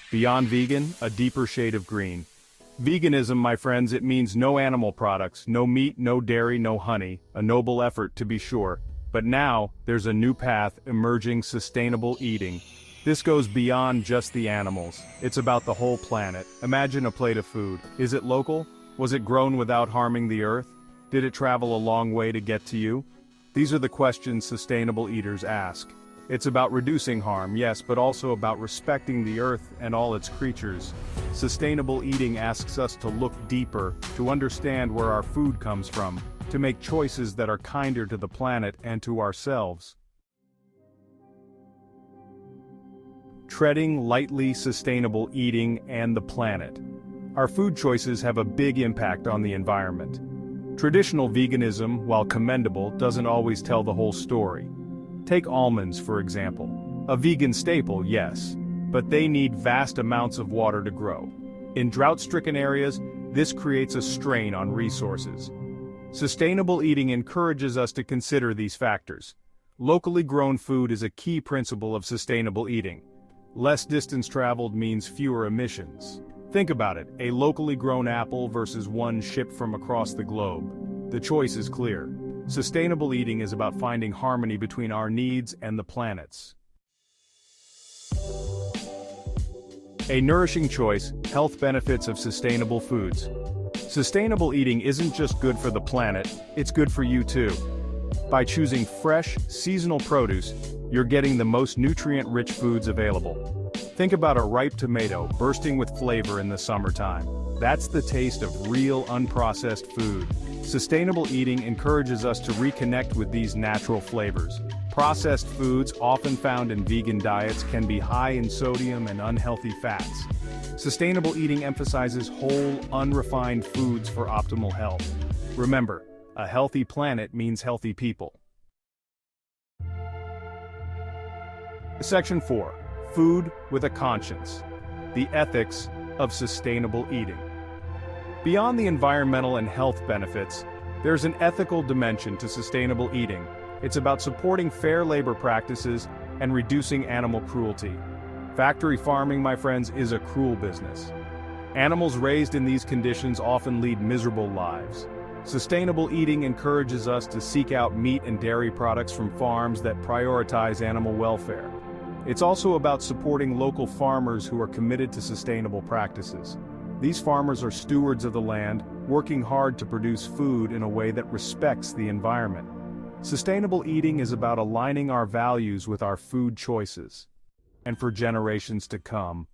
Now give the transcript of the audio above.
Beyond vegan, a deeper shade of green. Veganism, my friends, it means no animal products, no meat, no dairy, no honey, a noble effort to be sure. But now, there's a new path emerging: sustainable eating. This goes beyond just the animals. It's about the whole planet. Imagine a plate of food. Is it local? Was it grown without harming the earth? Did it travel a long way to get to you? These are the questions sustainable eaters ask. It's about reducing harm, yes, but also about respecting the earth and all its creatures. Sustainable eating asks us to look deeper, to understand where our food comes from, to make choices that are kinder to the planet and to ourselves. Treading lightly: sustainable eating and the planet. Our food choices have a big impact on the environment. Traditional veganism, while commendable, doesn't always tell the whole story. Take almonds, for example. A vegan staple, yes, but they need vast amounts of water to grow. In drought-stricken areas, this creates a strain on resources. Sustainable eating encourages us to consider these factors. Locally grown food is a key principle of sustainable eating. Less distance traveled means fewer emissions. Think about it: a locally grown apple versus one shipped from across the globe. The choice is clear. Sustainable eating is about finding harmony between our needs and the planet's. A nourishing choice: health benefits of sustainable foods. Sustainable eating isn't just good for the planet, it's good for you too. By choosing fresh, seasonal produce, you're getting the most nutrient-rich foods available. Think about a ripe tomato bursting with flavor in the summertime. That's the taste of real, unprocessed food. Sustainable eating encourages us to reconnect with these natural flavors. Processed foods, often found in vegan diets, can be high in sodium and unhealthy fats. Sustainable eating emphasizes whole, unrefined foods for optimal health. Remember, a healthy planet means healthy people. Section 4. Food with a conscience. The ethics of sustainable eating. Beyond the environmental and health benefits, there's an ethical dimension to sustainable eating. It's about supporting fair labor practices and reducing animal cruelty. Factory farming, my friends, is a cruel business. Animals raised in these conditions often lead miserable lives. Sustainable eating encourages us to seek out meat and dairy products from farms that prioritize animal welfare. It's also about supporting local farmers who are committed to sustainable practices. These farmers are stewards of the land, working hard to produce food in a way that respects the environment. Sustainable eating is about aligning our values with our food choices. And for generations to come,